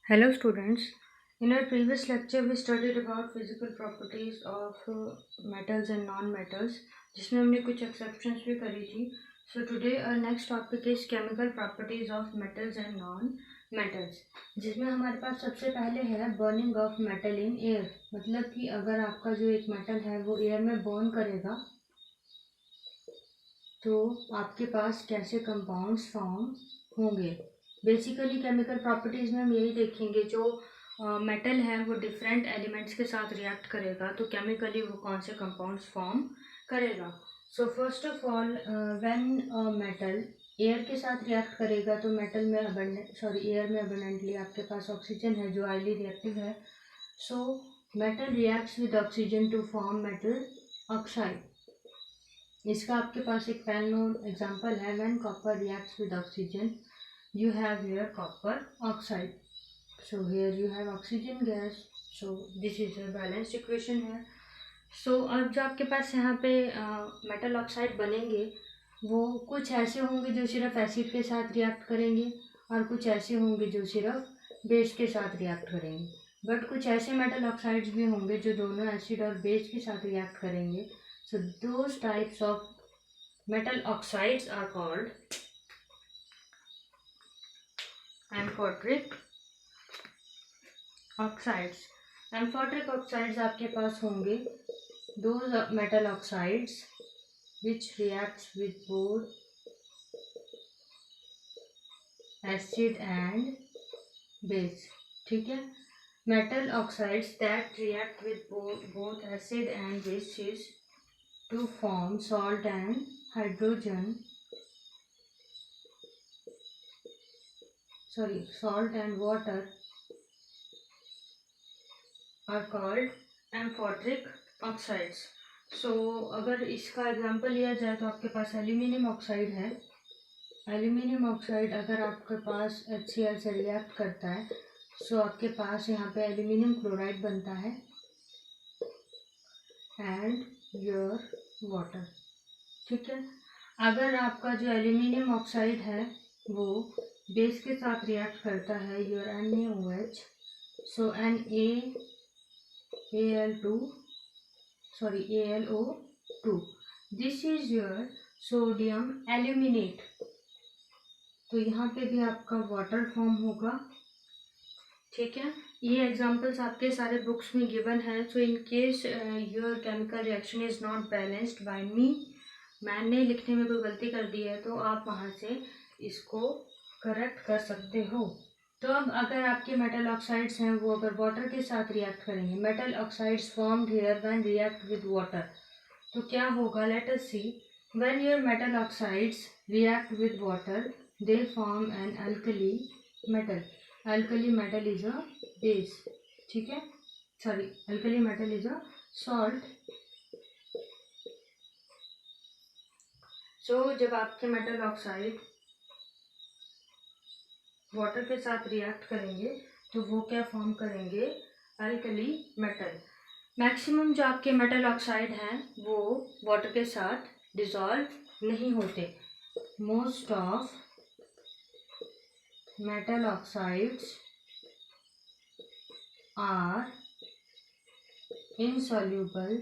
Hello students. In our previous lecture we studied about physical properties of metals and non-metals जिसमें हमने कुछ exceptions भी करी थी. So today our next topic is chemical properties of metals and non-metals जिसमें हमारे पास सबसे पहले है burning of metal in air. मतलब कि अगर आपका जो एक metal है वो air में burn करेगा तो आपके पास कैसे compounds form होंगे. बेसिकली केमिकल प्रॉपर्टीज में हम यही देखेंगे जो मेटल है वो डिफरेंट एलिमेंट्स के साथ रिएक्ट करेगा तो केमिकली वो कौन से कंपाउंड्स फॉर्म करेगा. So first of all when metal air के साथ रिएक्ट करेगा तो मेटल में एयर में अबंडेंटली आपके पास ऑक्सीजन है जो हाईली रिएक्टिव है. So metal reacts with oxygen to form metal oxide. इसका आपके पास एक वेल नोन एग्जांपल है when copper reacts with oxygen you have here copper oxide. So here you have oxygen gas. So this is a balanced equation here. So अब जो आपके पास यहाँ पे मेटल ऑक्साइड बनेंगे वो कुछ ऐसे होंगे जो सिर्फ एसिड के साथ रिएक्ट करेंगे और कुछ ऐसे होंगे जो सिर्फ बेस के साथ रिएक्ट करेंगे. बट कुछ ऐसे मेटल ऑक्साइड्स भी होंगे जो दोनों एसिड और बेस के साथ रिएक्ट करेंगे. So those types of metal oxides are called amphoteric oxides. Amphoteric oxides आपके पास होंगे those metal oxides which reacts with both acid and base. ठीक है. Metal oxides that react with both acid and bases to form salt and hydrogen salt and water are called amphoteric oxides. So अगर इसका example लिया जाए तो आपके पास aluminium oxide है. Aluminium oxide अगर आपके पास HCl से रिएक्ट करता है सो आपके पास यहाँ पे एल्यूमिनियम क्लोराइड बनता है एंड योर वाटर. ठीक है. अगर आपका जो एल्यूमिनियम ऑक्साइड है वो बेस के साथ रिएक्ट करता है your NaOH. So AlO2 this is your sodium aluminate. तो यहाँ पे भी आपका वाटर फॉर्म होगा. ठीक है. ये एग्जांपल्स आपके सारे बुक्स में गिवन है. So in case your chemical reaction is not balanced by me, मैंने लिखने में कोई गलती कर दी है तो आप वहाँ से इसको करेक्ट कर सकते हो. तो अब अगर आपके मेटल ऑक्साइड्स हैं वो अगर वाटर के साथ रिएक्ट करेंगे, metal oxides formed here when react with water, तो क्या होगा. Let us see. When your metal oxides react with water they form an alkali metal. Alkali metal is a base. ठीक है. Alkali metal is a salt. So जब आपके metal oxide water के साथ react करेंगे तो वो क्या फॉर्म करेंगे. Alkali metal. मैक्सिमम जो आपके मेटल ऑक्साइड हैं वो वाटर के साथ डिसॉल्व नहीं होते. Most of metal oxides are insoluble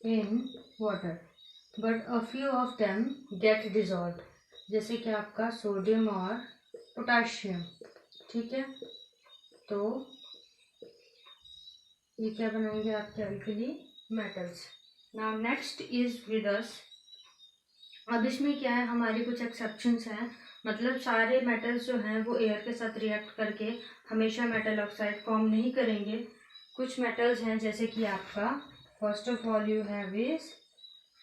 in water but a few of them get dissolved. जैसे कि आपका सोडियम और पोटाशियम. ठीक है. तो ये क्या बनाएंगे आपके alkali metals. Now next is with us. अब इसमें क्या है, हमारी कुछ एक्सेप्शंस हैं. मतलब सारे मेटल्स जो हैं वो एयर के साथ रिएक्ट करके हमेशा मेटल ऑक्साइड फॉर्म नहीं करेंगे. कुछ मेटल्स हैं जैसे कि आपका first of all you have is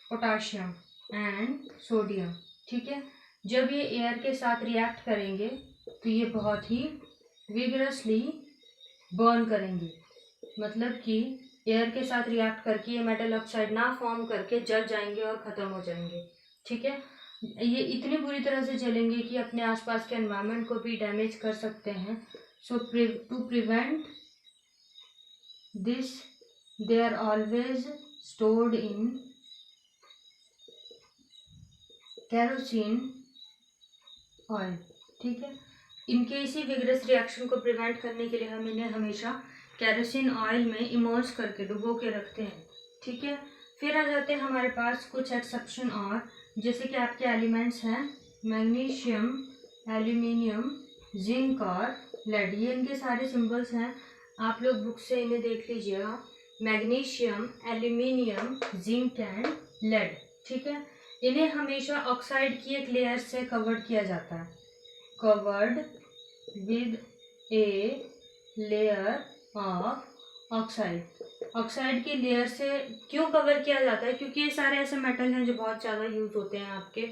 potassium and sodium. ठीक है. जब ये एयर के साथ रिएक्ट करेंगे तो ये बहुत ही विगरसली बर्न करेंगे. मतलब कि एयर के साथ रिएक्ट करके ये मेटल ऑक्साइड ना फॉर्म करके जल जाएंगे और ख़त्म हो जाएंगे. ठीक है. ये इतनी बुरी तरह से जलेंगे कि अपने आसपास के एनवायरनमेंट को भी डैमेज कर सकते हैं. So to prevent this they are always stored in kerosene oil. ठीक है. इनके इसी विग्रस रिएक्शन को प्रिवेंट करने के लिए हम इन्हें हमेशा केरोसिन ऑयल में इमर्ज करके डुबो के रखते हैं। ठीक है, फिर आ जाते हैं हमारे पास कुछ एक्सेप्शन और, जैसे कि आपके एलिमेंट्स हैं मैग्नीशियम, एल्यूमिनियम, जिंक और लेड। ये इनके सारे सिंबल्स हैं, आप लोग बुक से इन्हें देख लीजिएगा। Magnesium, aluminium, zinc and lead. ठीक है, इन्हें हमेशा ऑक्साइड की एक लेयर से कवर्ड किया जाता है, covered with a layer of oxide. Oxide की लेयर से क्यों कवर किया जाता है? क्योंकि ये सारे ऐसे मेटल हैं जो बहुत ज़्यादा यूज होते हैं आपके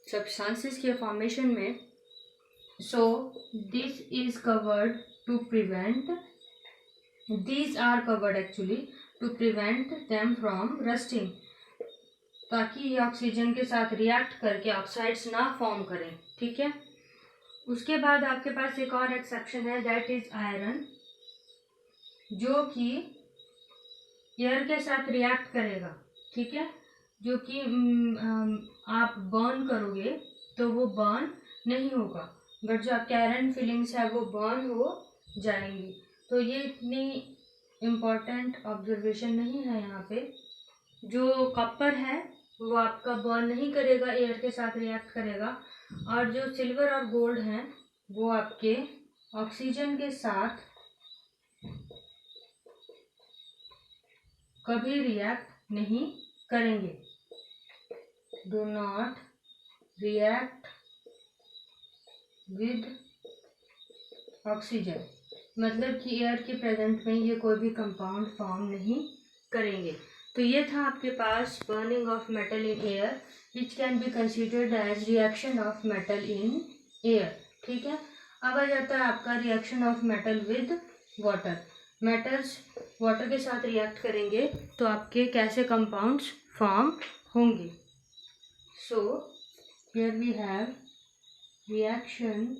सब्सटेंसेस के फॉर्मेशन में। So this is covered to prevent, these are covered actually to prevent them from rusting, ताकि ये ऑक्सीजन के साथ रिएक्ट करके ऑक्साइड्स ना फॉर्म करें। ठीक है, उसके बाद आपके पास एक और एक्सेप्शन है, दैट इज आयरन, जो कि एयर के साथ रिएक्ट करेगा। ठीक है, जो कि आप बर्न करोगे तो वो बर्न नहीं होगा, बट जो आपके आयरन फिलिंग्स है वो बर्न हो जाएंगी। तो ये इतनी इम्पॉर्टेंट ऑब्जर्वेशन नहीं है यहाँ पे। जो कॉपर है वो आपका बर्न नहीं करेगा, एयर के साथ रिएक्ट करेगा, और जो सिल्वर और गोल्ड हैं वो आपके ऑक्सीजन के साथ कभी रिएक्ट नहीं करेंगे। Do not react with oxygen, मतलब कि एयर के प्रेजेंट में ये कोई भी कंपाउंड फॉर्म नहीं करेंगे। तो ये था आपके पास burning of metal in air which can be considered as reaction of metal in air. ठीक है, अब आ जाता है आपका reaction of metal with water. Metals water के साथ रिएक्ट करेंगे तो आपके कैसे कंपाउंड्स फॉर्म होंगे। So here we have reaction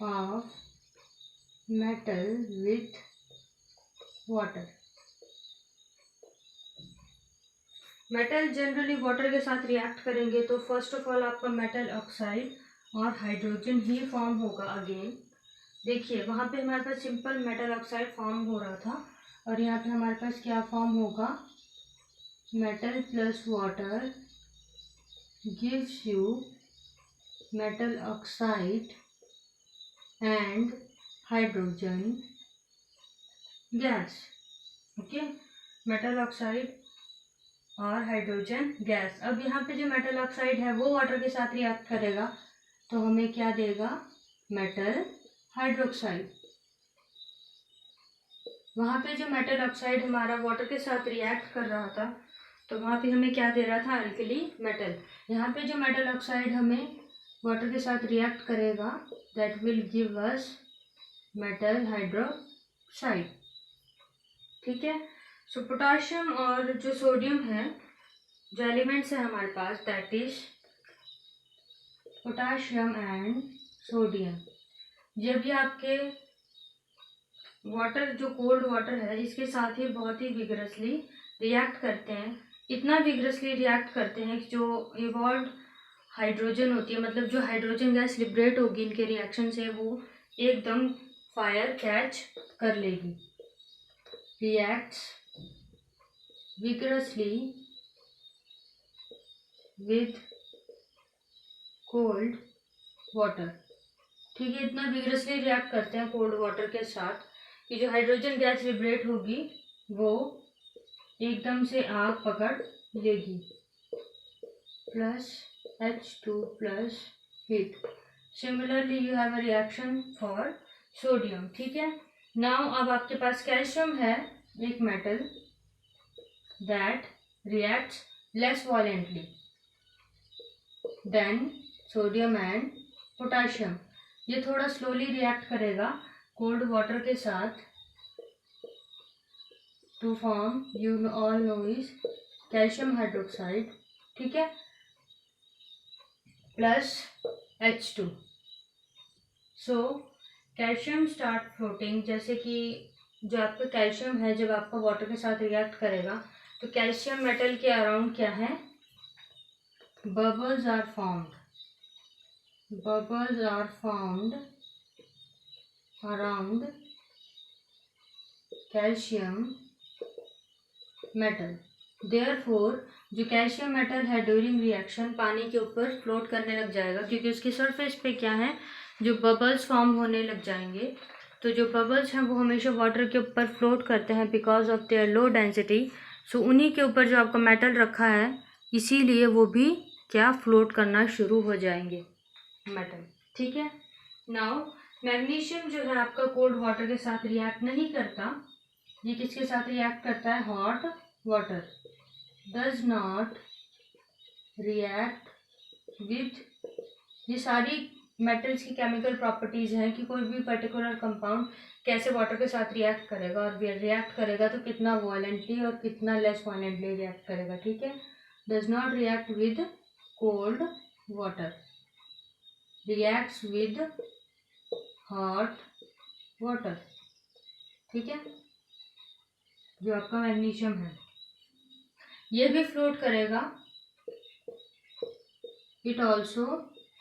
of metal with water। Metal generally water के साथ रिएक्ट करेंगे तो फर्स्ट ऑफ ऑल आपका मेटल ऑक्साइड और हाइड्रोजन ही फॉर्म होगा। अगेन देखिए वहाँ पे हमारे पास सिंपल मेटल ऑक्साइड फॉर्म हो रहा था, और यहाँ पे हमारे पास क्या फॉर्म होगा, metal plus water gives you metal oxide and hydrogen gas. Okay, metal oxide और हाइड्रोजन गैस। अब यहाँ पे जो मेटल ऑक्साइड है वो वाटर के साथ रिएक्ट करेगा तो हमें क्या देगा, मेटल हाइड्रोक्साइड। वहाँ पे जो मेटल ऑक्साइड हमारा वाटर के साथ रिएक्ट कर रहा था तो वहाँ पे हमें क्या दे रहा था, अल्कली मेटल। यहाँ पे जो मेटल ऑक्साइड हमें वाटर के साथ रिएक्ट करेगा that will give us metal hydroxide. ठीक है, सो पोटाशियम और जो सोडियम है, जो एलिमेंट्स है हमारे पास, that is potassium and sodium. जब ये आपके वाटर, जो कोल्ड वाटर है, इसके साथ ही बहुत ही विगरसली रिएक्ट करते हैं, इतना विगरसली रिएक्ट करते हैं कि जो इवॉल्व हाइड्रोजन होती है, मतलब जो हाइड्रोजन गैस लिबरेट होगी इनके रिएक्शन से, वो एकदम फायर कैच कर लेगी। Reacts vigorously with cold water. ठीक है, इतना विगरसली रिएक्ट करते हैं कोल्ड वाटर के साथ कि जो हाइड्रोजन गैस लिबरेट होगी वो एकदम से आग पकड़ लेगी, plus H2 plus heat. Similarly you have a reaction for sodium. ठीक है, नाउ अब आपके पास कैल्शियम है, एक metal that reacts less violently than sodium and potassium. ये थोड़ा स्लोली रिएक्ट करेगा कोल्ड वाटर के साथ to form, you all know is calcium hydroxide. ठीक है, plus H2। So calcium start floating, जैसे कि जो आपका कैल्शियम है जब आपका वाटर के साथ रिएक्ट करेगा तो कैल्शियम मेटल के अराउंड क्या है, bubbles are formed bubbles are formed around calcium metal. Therefore जो कैल्शियम मेटल है ड्यूरिंग रिएक्शन पानी के ऊपर फ्लोट करने लग जाएगा, क्योंकि उसकी सरफेस पे क्या है, जो बबल्स फॉर्म होने लग जाएंगे। तो जो बबल्स हैं वो हमेशा वाटर के ऊपर फ्लोट करते हैं because of their low density. So उन्हीं के ऊपर जो आपका मेटल रखा है, इसीलिए वो भी क्या फ्लोट करना शुरू हो जाएंगे मेटल। ठीक है। नाउ मैग्नीशियम जो है आपका कोल्ड वाटर के साथ रिएक्ट नहीं करता। ये किसके साथ रिएक्ट करता है? Hot water. Does not react with, ये सारी मेटल्स की केमिकल प्रॉपर्टीज हैं कि कोई भी पर्टिकुलर कंपाउंड कैसे वाटर के साथ रिएक्ट करेगा, और रिएक्ट करेगा तो कितना वायलेंटली और कितना लेस वायलेंटली रिएक्ट करेगा। ठीक है। Does not react with cold water, reacts with hot water. ठीक है। जो आपका मैग्नीशियम है ये भी फ्लोट करेगा, it also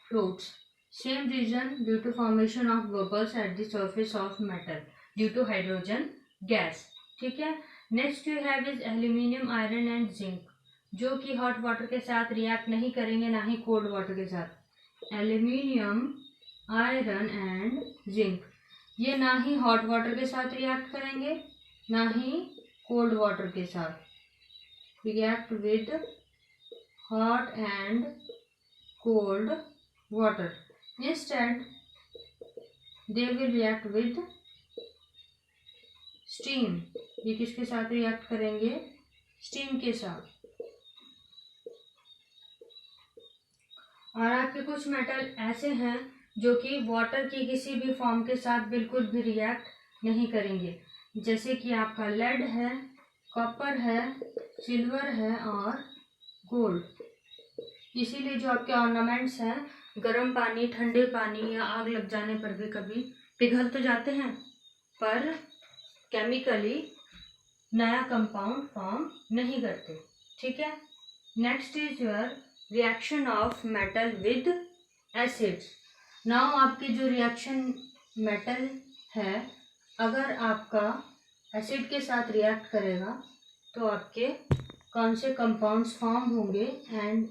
floats. Same reason due to formation of bubbles at the surface of metal due to hydrogen gas. ठीक है। Next you have is aluminium, iron and zinc, जो कि हॉट वाटर के साथ रिएक्ट नहीं करेंगे, ना ही कोल्ड वाटर के साथ। एल्यूमिनियम, आयरन एंड जिंक, ये ना ही हॉट वाटर के साथ रिएक्ट करेंगे, ना ही कोल्ड वाटर के साथ। React with hot and cold water. Instead they will react with steam, ये किसके साथ रिएक्ट करेंगे? स्टीम के साथ। और आपके कुछ मेटल ऐसे हैं जो कि वाटर की किसी भी फॉर्म के साथ बिल्कुल भी रिएक्ट नहीं करेंगे, जैसे कि आपका लेड है, कॉपर है, सिल्वर है और गोल्ड। इसीलिए जो आपके ऑर्नामेंट्स हैं गर्म पानी, ठंडे पानी या आग लग जाने पर भी कभी पिघल तो जाते हैं, पर केमिकली नया कंपाउंड फॉर्म नहीं करते। ठीक है। Next is your reaction of metal with acids. Now आपके जो रिएक्शन मेटल है, अगर आपका एसिड के साथ रिएक्ट करेगा तो आपके कौन से कंपाउंड्स फॉर्म होंगे, एंड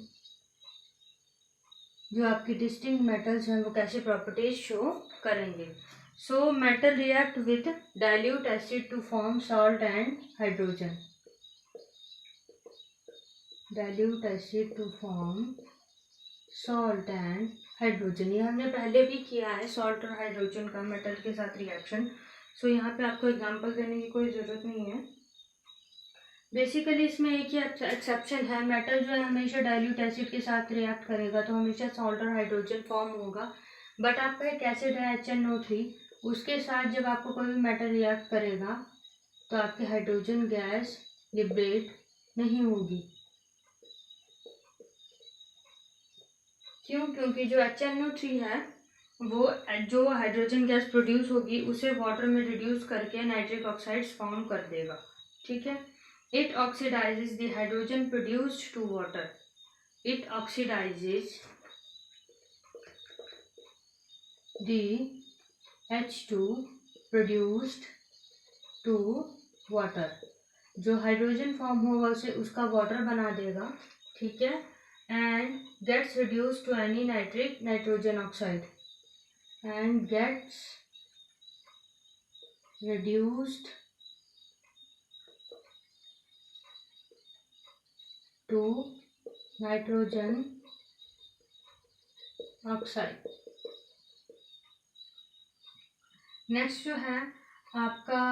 जो आपकी डिस्टिंक्ट मेटल्स हैं वो कैसे प्रॉपर्टीज शो करेंगे। So metal react with dilute acid to form salt and hydrogen. Dilute acid to form salt and hydrogen, ये हमने पहले भी किया है, सॉल्ट और हाइड्रोजन का मेटल के साथ रिएक्शन। सो यहाँ पे आपको एग्जांपल देने की कोई ज़रूरत नहीं है। बेसिकली इसमें एक ही एक्सेप्शन है, मेटल जो है हमेशा डाइल्यूट एसिड के साथ रिएक्ट करेगा तो हमेशा सॉल्ट और हाइड्रोजन फॉर्म होगा। बट आपका एक एसिड है HNO3, उसके साथ जब आपको कोई भी मेटल रिएक्ट करेगा तो आपकी हाइड्रोजन गैस लिबरेट नहीं होगी। क्यों? क्योंकि जो HNO3 है वो जो हाइड्रोजन गैस प्रोड्यूस होगी उसे वाटर में रिड्यूस करके नाइट्रिक ऑक्साइड्स फॉर्म कर देगा। ठीक है। It oxidizes the hydrogen produced to water. It oxidizes the H2 produced to water. जो हाइड्रोजन फॉर्म होगा उसे उसका वाटर बना देगा। ठीक है। And gets reduced to any nitrogen oxide and gets reduced to nitrogen oxide। Next जो है आपका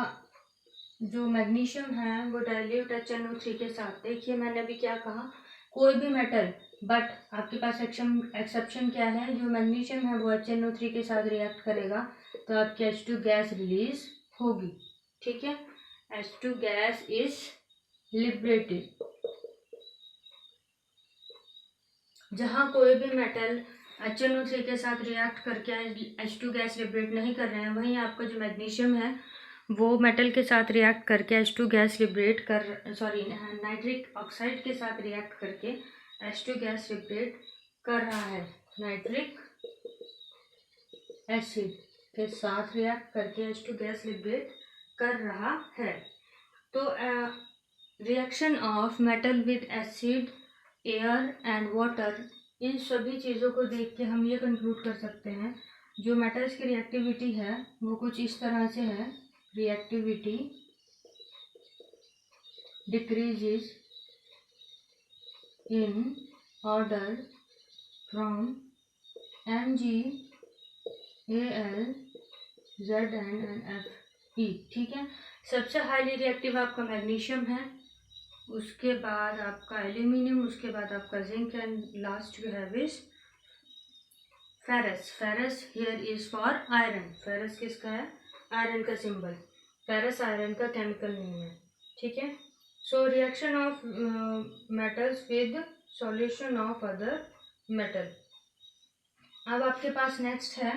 जो मैग्नीशियम है वो डाइल्यूट HNO3 के साथ, देखिए मैंने अभी क्या कहा, कोई भी मेटल, बट आपके पास एक्सेप्शन क्या है, जो मैग्नीशियम है वो HNO3 के साथ रिएक्ट करेगा तो आपकी H2 गैस रिलीज होगी। ठीक है। H2 gas is liberated. जहाँ कोई भी मेटल HNO3 के साथ रिएक्ट करके H2 गैस लिबरेट नहीं कर रहे हैं, वहीं आपका जो मैग्नीशियम है वो मेटल के साथ रिएक्ट करके H2 gas liberate nitric oxide के साथ रिएक्ट करके H2 गैस लिबरेट कर रहा है, नाइट्रिक एसिड के साथ रिएक्ट करके H2 गैस लिबरेट कर रहा है। तो reaction of metal with acid, air and water, इन सभी चीज़ों को देख के हम ये कंक्लूड कर सकते हैं जो मेटल्स की रिएक्टिविटी है वो कुछ इस तरह से है। Reactivity decreases in order from Mg, Al, Zn and Fe। ठीक है, सबसे हाईली रिएक्टिव आपका मैग्नीशियम है, उसके बाद आपका एल्यूमिनियम, उसके बाद आपका zinc and last you have is ferrous. Ferrous here is for iron. Ferrous किसका है? आयरन का सिंबल। फेरस आयरन का केमिकल नेम है। ठीक है, so reaction of metals with solution of other metal. अब आपके पास नेक्स्ट है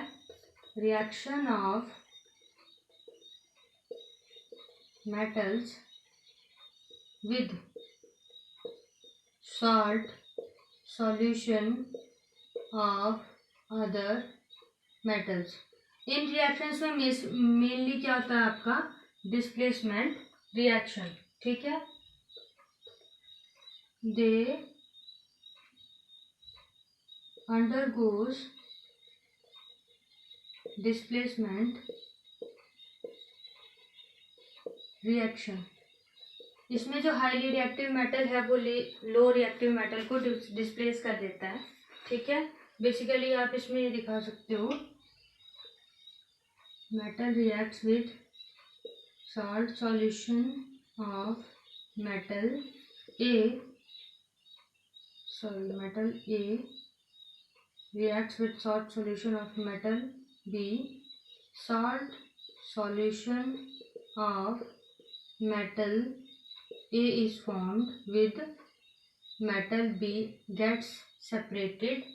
reaction of metals with salt solution of other metals. In reactions में मेनली क्या होता है आपका? Displacement reaction. ठीक है, दे अंडरगोज डिस्प्लेसमेंट रिएक्शन। इसमें जो हाईली रिएक्टिव मेटल है वो लो रिएक्टिव मेटल को डिस्प्लेस कर देता है। ठीक है, बेसिकली आप इसमें ये दिखा सकते हो, metal reacts with salt solution of metal A, metal A reacts with salt solution of metal B. Salt solution of metal A is formed with metal B gets separated।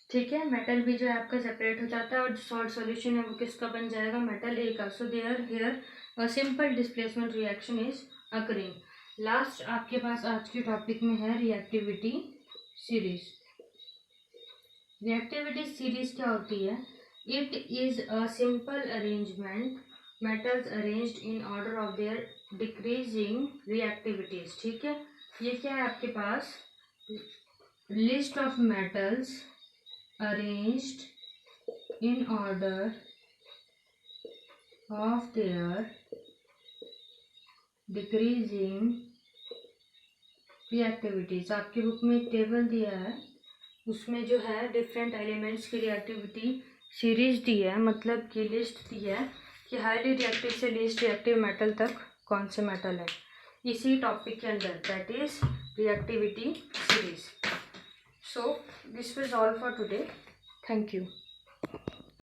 ठीक है, मेटल भी जो है आपका सेपरेट हो जाता है और सॉल्ट सॉल्यूशन है वो किसका बन जाएगा? मेटल ए का। So there here a simple displacement reaction is occurring. Last आपके पास आज के टॉपिक में है रिएक्टिविटी सीरीज। रिएक्टिविटी सीरीज क्या होती है? It is a simple arrangement metals arranged in order of their decreasing reactivities. ठीक है, ये क्या है आपके पास? List of metals arranged in order of their decreasing reactivities. आपकी बुक में एक टेबल दिया है, उसमें जो है डिफरेंट एलिमेंट्स की रिएक्टिविटी सीरीज दी है, मतलब की लिस्ट दी है कि हाईली रिएक्टिव से लीस्ट रिएक्टिव मेटल तक कौन से मेटल है इसी टॉपिक के अंदर, that is reactivity series. So this was all for today. Thank you.